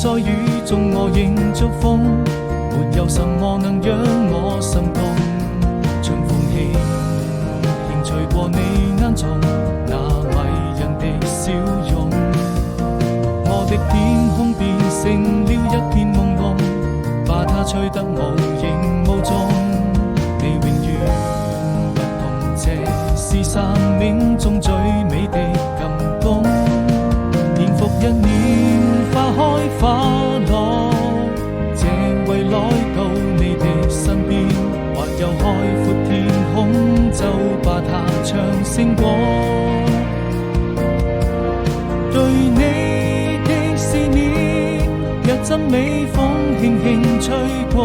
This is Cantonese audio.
在雨中我仍祝福，沒有什麼能讓我心動。像風起，輕吹過你眼中那迷人的笑容，我的天空變成了一片朦朧，把它吹得無影無蹤。你永遠不同，這是生命中最美的感動。年復一年，花開花落，這為來到你的身邊，或有海闊天空，就把它唱勝過。對你的思念，若陣微風輕輕吹過，